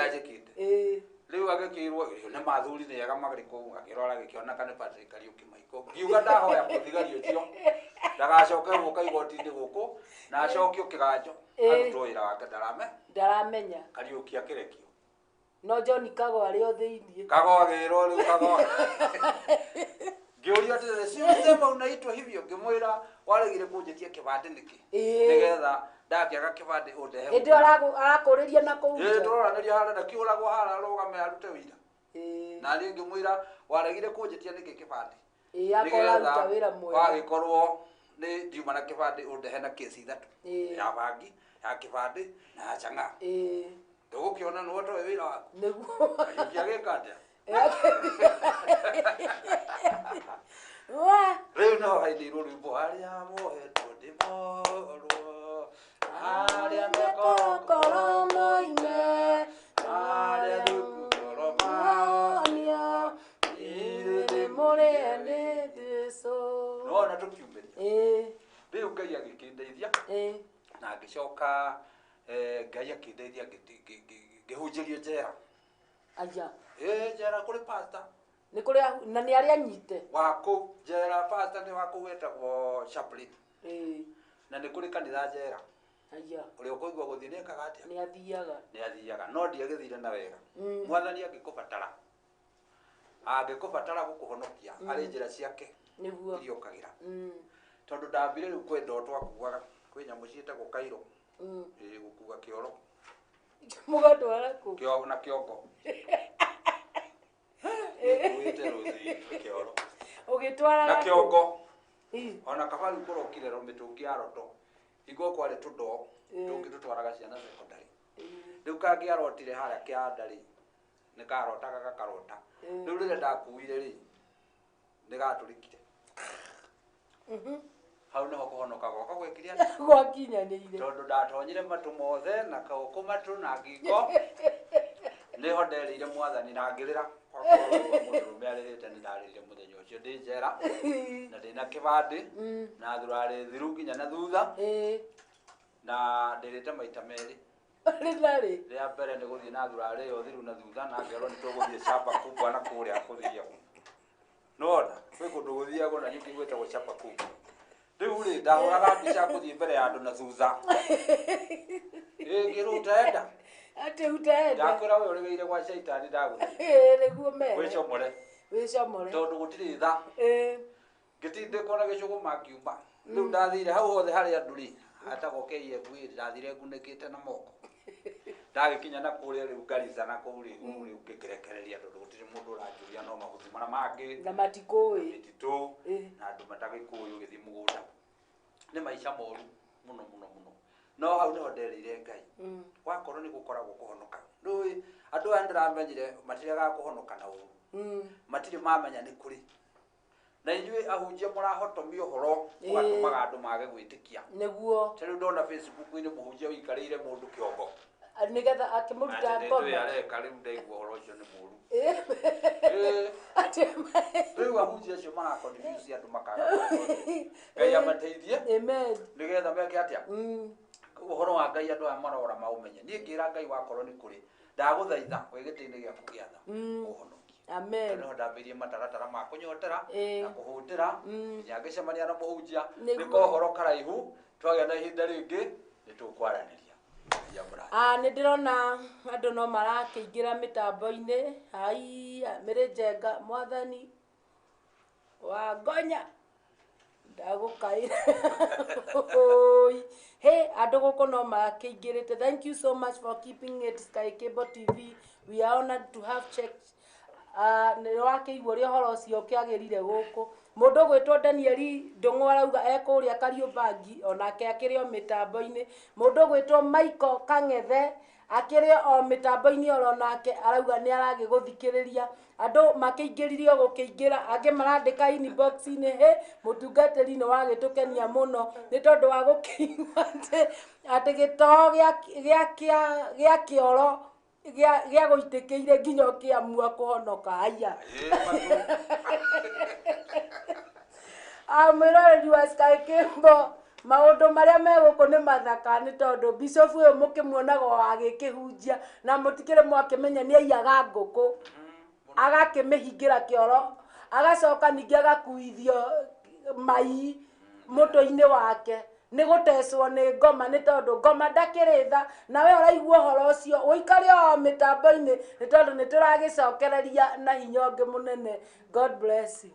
rĩu agĩkĩirwo nĩ mathuri nĩ ega marĩkũ akĩrora gĩkĩona kana Patrick Kariuki Maiko ngiuga ndahoya mũthigari ũcio ndagacoke gũka igoti-inĩ gũkũ na acokio kĩganjo arutwo wĩra wake ndaramenya Kariuki akĩrekio no John Kago arĩ o thĩinĩ Kago agĩrwo rĩu Kago ngĩũria atĩrĩrĩ siusema unaitwa hivyo ngĩmwĩra waregire kũnjĩtia kĩbandĩ nĩkĩ nĩgetha ndakĩaga kĩbandĩ ũndehe hĩndĩ arakũrĩria na kũu tũroranĩria harĩa ndakiũragwo harĩa arũgame arute wĩra na niĩ ngĩmwĩra waregire kũnjĩtia nĩkĩ kĩbandĩ akoraruta wĩra mwega wagĩkorwo nĩ ndiuma na kĩbandĩ ũndehe na kesi 3 ya bangi ya kĩbandĩ na ya Chang'a ndũgũkĩona nĩwe toĩ wĩra waku nĩguo agĩka atĩa wa rĩu no hainĩirwo rwĩmbo harĩa mohetwo ndĩmorwo harĩa mekokoro moime harĩa thukuru maonio irĩ mũrĩe nĩ Jesũ nona tũkiumĩria rĩu Ngai agĩkĩndeithia na ngĩcoka Ngai akĩndeithia ngĩhunjĩrio njera aja njera kũrĩ pastor nĩ kũrĩ na nĩ arĩa anyite wakũ njera pastor nĩ wakũ wetagwo chaplain na nĩ kũrĩ kanitha njera uri ukuigwa guthii ni ekaga atia ni athiaga no ndiagithire na wega mwathani angikubatara gukuhonokia ari njira ciake niguo iriokagira tondu ndambire riu kwenda twakuaga kwi nyamu cietagwo kairo gukua kioro mugatwara ku kio na kiongo wite ruthi kioro ugitwara na kiongo ona kabaru kurokire ro mitungi aroto igo kwari tundo tungi tutwaraga ciana secondary riu kangi arotire haria kiandari nikarotaga gakarota riu rire ndakuire ri nigaturikire hau niho kuhonoka goka gwekiria gwakinyanire tondu ndatonyire matu mothe na kauku matu na ngingo niho nderire mwathani na ngirira mundu aririte ni ndarire muthenya ucio ndi njera na ndina kibandi na thurari thiru nginya na thutha na ndirite maita meri ria mbere ni guthii na thurari yo thiru na thutha na ngero ni tuguthii shamba kubwa na kuria kuthia nona kwi kundu guthiago na nyuki gwetagwo shamba kubwa riu ri ndahuraga mbica kuthii mbere ya andu na thutha ngiru utaenda ati utaenda ndakwira we urigeire gwa shaitani ndaguthi niguo mere wicomore tondu gutiri tha ngitinde kona gicugu makiuma riu ndathire hau hothe haria nduri atagwo KF ndathire ngunikite na moko ndagikinya na kuria riu Garissa na kuri riu ngikirekereria tondu gutiri mundu uranjuria no mahuthi mara mangi na matikui mititu na andu matagikuyu githi mugunda ni maisha moru muno no hau niho nderire Ngai wakorwo ni gukoragwo kuhonoka ndui andu aya ndiramenyire matiraga kuhonoka na uru matiri mamenya ni kuri na inyuĩ ahunjia mũrahotomia ũhoro ũgatũmaga andũ mage gwĩtĩkia nĩguo ta rĩu ndona Facebook-inĩ mũhunjia ũikarĩire mũndũ kĩongo nĩgetha akĩmũruta ngoma areka rĩu ndaigua ũhoro ũcio nĩ mũru rĩu ahunjia acio maraconfuse andũ makaga Ngai amateithie nĩgetha meke atĩa ũhoro wa Ngai andũ aya marora maũmenye niĩ ngĩra Ngai wakorwo nĩ kũrĩ ndagũthaitha wĩgĩtĩ-inĩ gĩaku gĩa tha ũhonokie amen no ndambirie mataratara ma kunyotera na kuhutira nginya ngicemania na muhunjia niko horo karaihu twagĩa na ihinda rĩngĩ nĩtũkwaraniria nĩ ndĩrona andũ no marakĩingĩra mĩtambo-inĩ mĩrĩ njenga mwathani wa ngonya ndagũkaĩra andũ gũkũ no marakĩingĩrĩte. Thank you so much for keeping it Sky Cable TV. We are honored to have checked nĩ wakĩigua ũrĩa ũhoro ũcio ũkĩagĩrire gũkũ mũndũ gwĩtwo Danieli Ndung'u arauga ekũrĩa Kariũbangi onake akĩrĩ o mĩtambo-inĩ mũndũ gwĩtwo Michael Kang'ethe akĩrĩ o mĩtambo-inĩ oro nake arauga nĩ aragĩgũthikĩrĩria andũ makĩingĩrire o gũkĩingĩra angĩ marandĩka inbox-inĩ mũtungatĩri nĩ wagĩtũkenia mũno nĩ tondũ wa gũkĩigua atĩ gĩtoo gĩa kĩoro gĩa gũitĩkĩire nginya ũkĩamua kũhonoka haya mwĩroreri wa Sky Cable maũndũ marĩa megũkũ nĩ mathaka nĩ tondũ bishop ũyũ mũkĩmuonaga agĩkĩhunjia na mũtikĩrĩ mwakĩmenya nĩ aiyaga ngũkũ agakĩmĩhingĩra kĩoro agacoka ningĩ agakuithio mai mũtwe-inĩ wake nĩ gũtecwo nĩ ngoma nĩ tondũ ngoma ndakĩrĩ tha nawe ũraigua ũhoro ũcio ũikare o mĩtambo-inĩ nĩ tondũ nĩ tũragĩcokereria na hinya ũngĩ mũnene. God bless you.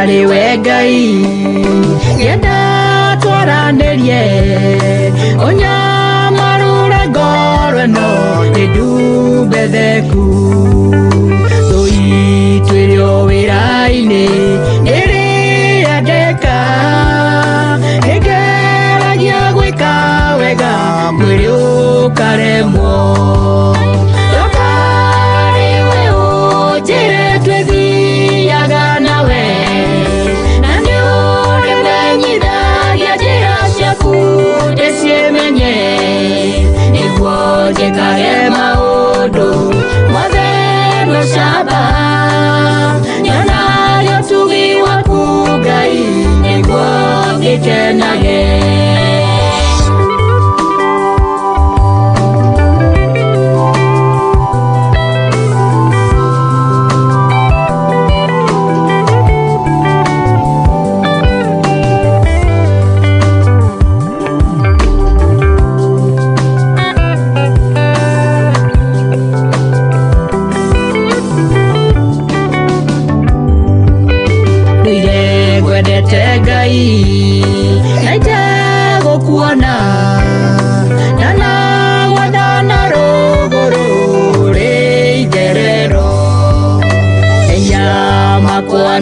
Nĩwe Ngai ngenda twaranĩrie ũnyamarũre ngoro ĩno ĩndumbetheku thũi twĩrĩ o wĩra-inĩ nĩrĩandĩka nĩngeragia gwĩka wega mwĩrĩ ũkaremwo ndũkarĩwe ũnjĩre twĩthiaga nawe na nĩ ũrĩmenyithagia njĩra ciaku ndĩcimenye nĩguo njĩkage maũndũ caba nyona yotugi wakugai niguo gikenage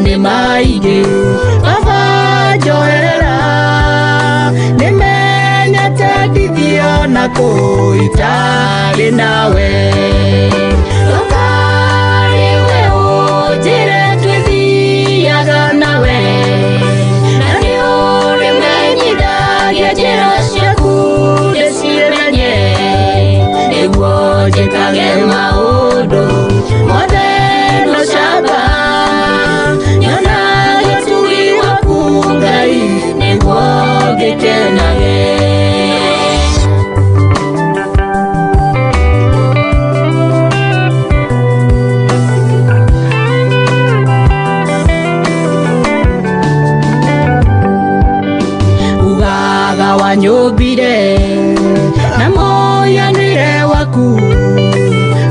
ni maige baba joera nimenyete dithio na kuitari nawe ukari we ujire twithiaga nawe na ni urimenyithagia njĩra ciaku ndĩcimenye nĩguo njĩkage maũndũ mothe no caba ugaga wanyubire na moyanire waku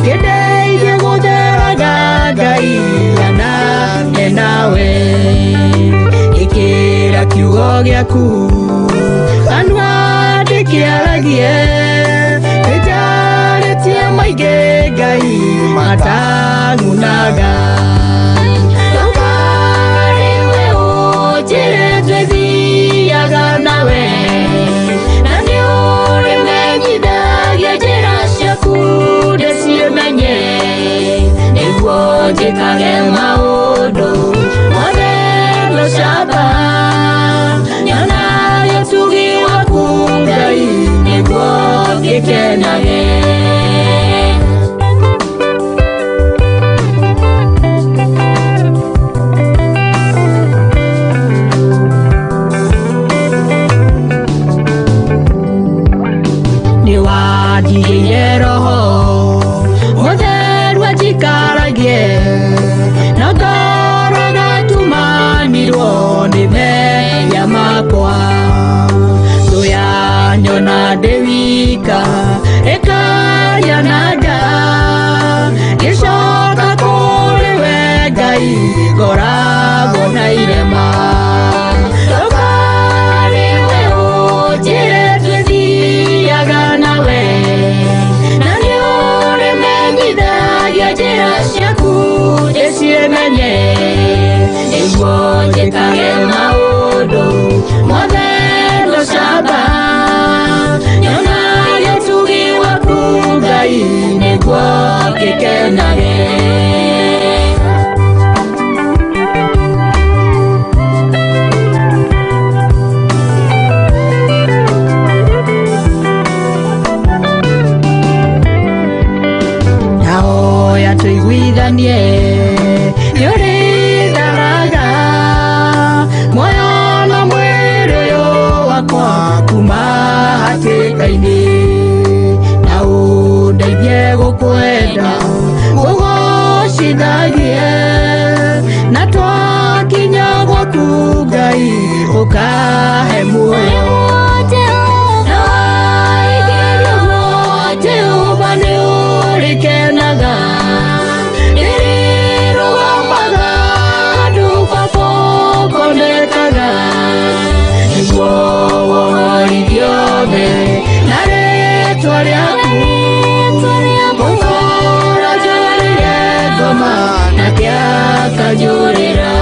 gedeithie gutheraga Ngai anane nawe ikira kiugo giaku kanua ndikiaragie ijaritie maige Ngai matangunaga ukari we ujire twithiaga nawe na ni urimenyithagia njĩra ciaku ndĩcimenye nĩguo njĩkage maũndũ mothe no caba nyona gĩtugi waku Ngai nĩguo gĩkenage niwanjigĩire roho mũtheru anjikaragie na ngoro gatumanirwo nĩ mehia makwa thũ yanyona ndĩ wika ĩkayananga ngĩcoka kũrĩ we Ngai ngoragwo na irema ũkari we ũnjĩre twĩthiaga nawe na nĩ ũrĩmenyithagia njĩra ciaku ndĩcimenye nĩguo njĩkage maũndũ mothe no caba nyona gĩtugi waku Ngai nĩguo gĩkenage nahoya tũiguithanie nĩũrĩtharaga muoyo na mwĩrĩ ũyũ wakwa kuma hatĩka-inĩ na ũndeithie gũkwenda gũgũcithagie na twakinya gwaku Ngai ũkahe muoyo Jehova nĩ ũrĩkenaga rĩrĩrũgamaga handũ baba ũkonekaga nĩguo wohorithio thĩ na rĩĩtwa rĩaku mũkũra njũrĩre ngoma nake akanjũrĩra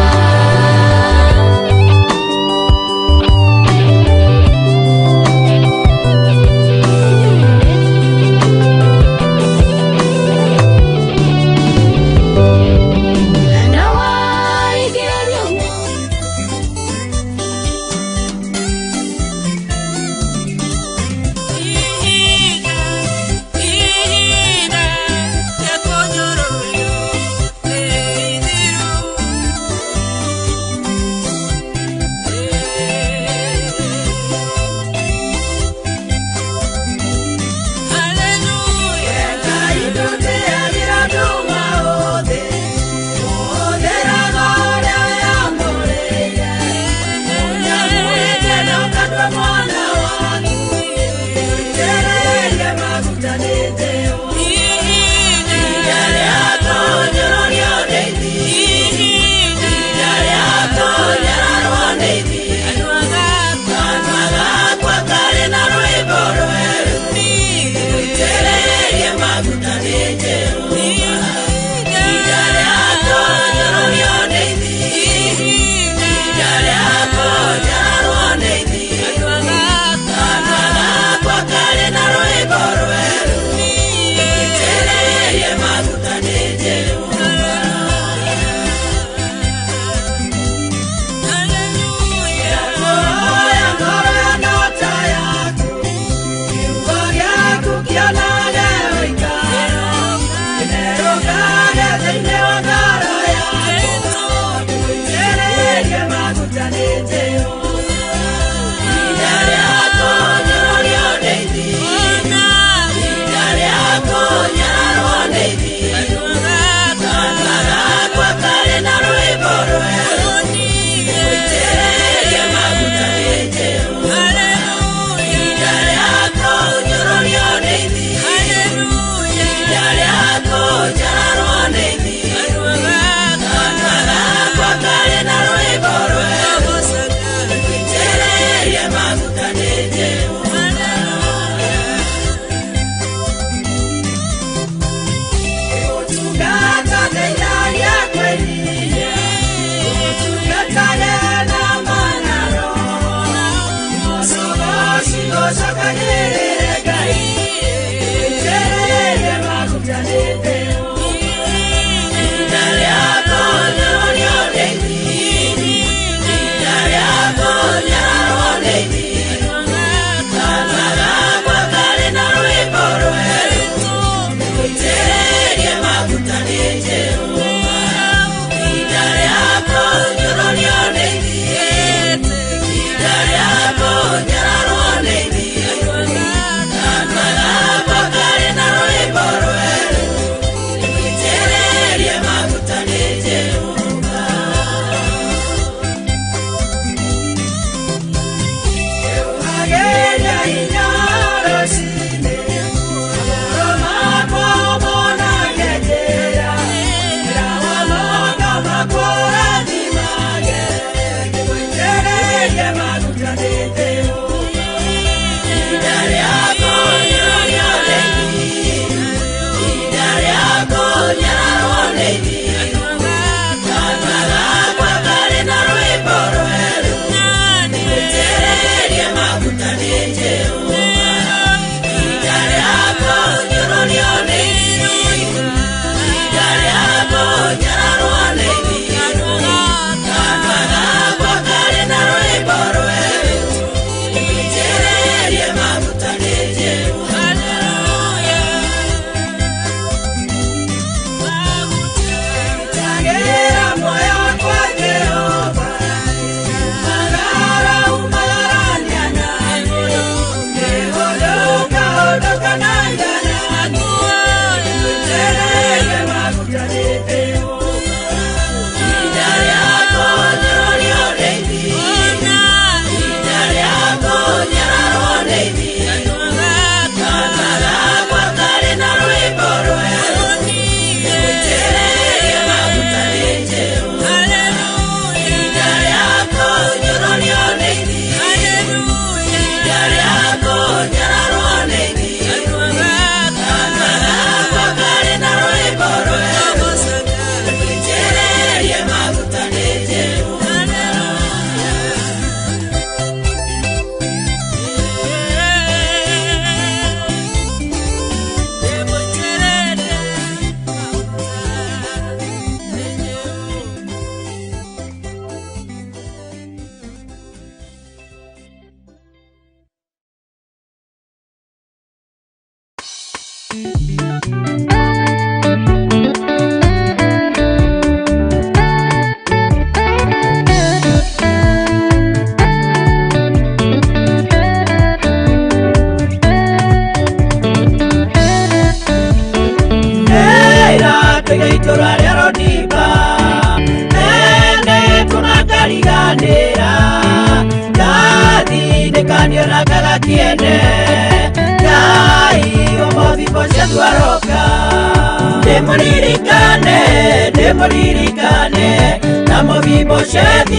Demoririkane Namo Mephibosheth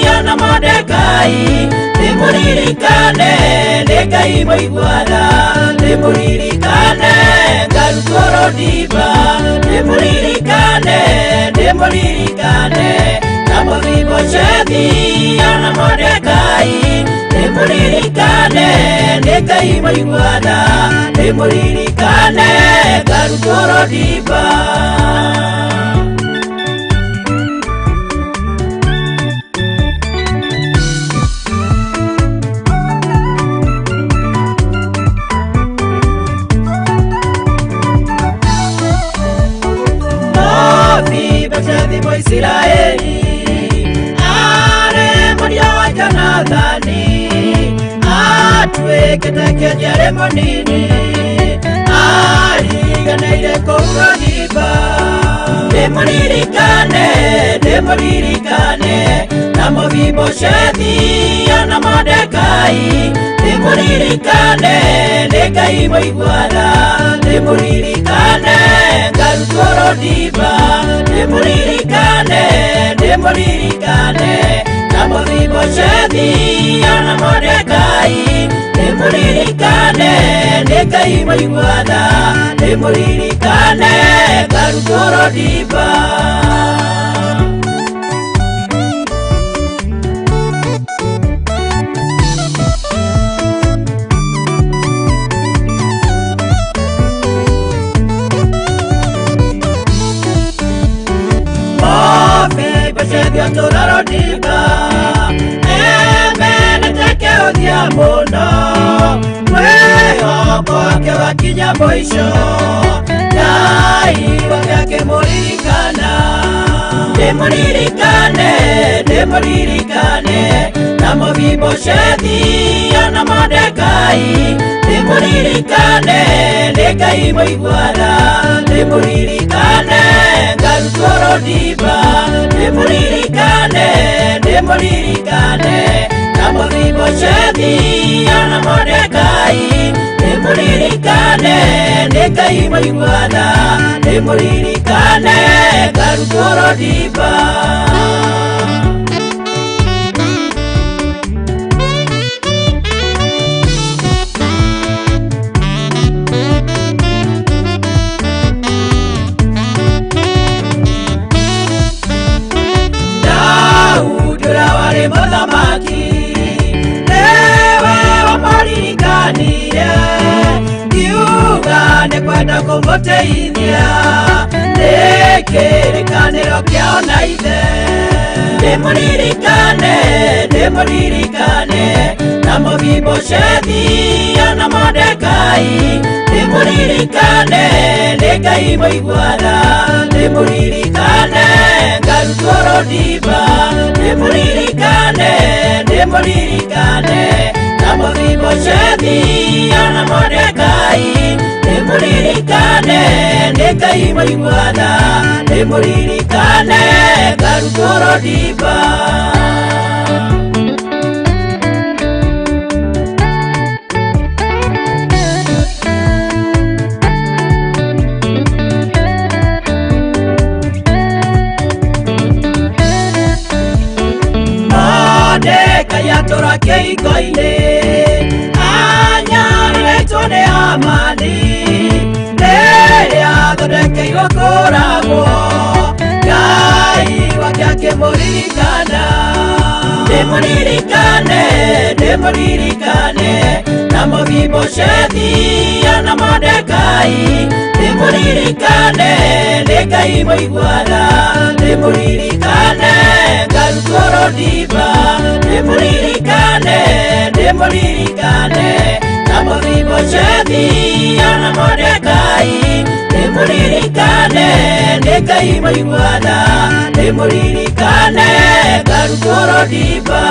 ana Mordekai Demoririkane Negai moiguana Demoririkane Garukoro diba Demoririkane Namo Mephibosheth ana Mordekai Demoririkane Negai moiguana Demoririkane Garukoro diba. Israeli are moria wa Jonathani atwekete kejere monini ariganeire kourodiba Demoririkane Namo Mephibosheth ana Mordekai Demoririkane Negai moiguana Demoririkane Garukoro diba Demoririkane Namo Mephibosheth ana Mordekai Demoririkane Negai moiguana Demoririkane Garukoro diba. Toraro diba teke odia mono Weo koke wakinya boisho Dai wakake moririkana Demoririkane Namo Mephibosheth ana Mordekai Demoririkane Negai moiguana Demoririkane Garukoro diba Demoririkane Namo Mephibosheth ana Mordekai Demoririkane Negai moiguana Demoririkane Garukoro diba. Nekwenda kumuteithia Nekerekaniro kiao na ithe Demoririkane Namo Mephibosheth ana Mordekai Demoririkane Negai moiguana Demoririkane Garukoro diba Demoririkane Namo Mephibosheth ana Mordekai Demoririkane Negai moiguana Demoririkane Garukoro diba. Mordekai atora keikoine Anyariretone amani Thondekeirwo kũragwo Ngai wake akĩmũririkana Demoririkane Namo Mephibosheth ana Mordekai Demoririkane Negai moiguana Demoririkane Garukoro diba Demoririkane Mephibosheth ana Mordekai nimuririkane nĩ Ngai maiguatha nimuririkane ngarutũrwo ndimba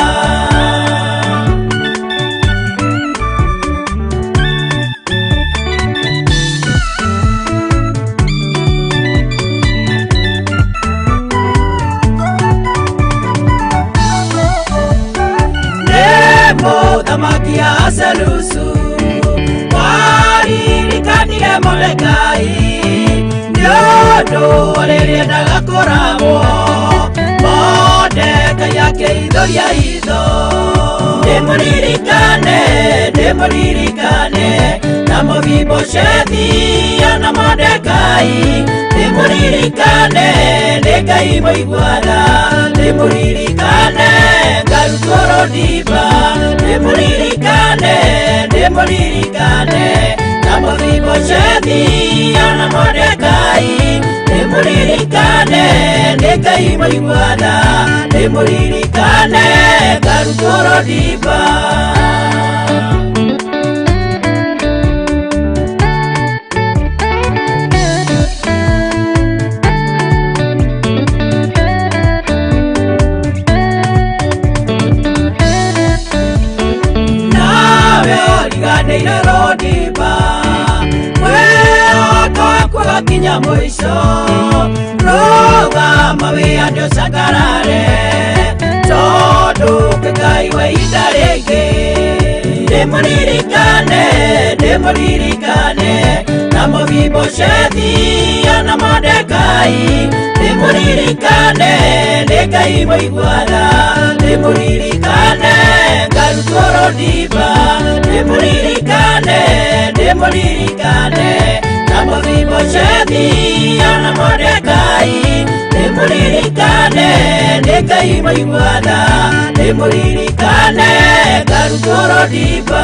Mũthamaki Ahazuerusu waririkanire Mordekai nĩ ũndũ rĩrĩa endaga kũragwo Mordekai akĩihũria hitho ndĩmũririkane na Mephibosheth ana Mordekai ndĩmũririkane nĩ Ngai maiguatha ndĩmũririkane ngarutũrwo ndimba ndĩmũririkane na Mephibosheth ana Mordekai ndĩmũririkane nĩ Ngai maiguatha ndĩmũririkane ngarutũrwo ndimba Kinya mwisho rũgama wĩande ũcangarare tondũ Ngai wa ihinda rĩngĩ ndĩmũririkane na Mephibosheth ana Mordekai ndĩmũririkane nĩ Ngai maiguatha ndĩmũririkane ngarutũrwo ndimba ndĩmũririkane na Mephibosheth ana Mordekai ndĩmũririkane nĩ Ngai maiguatha ndĩmũririkane ngarutũrwo ndimba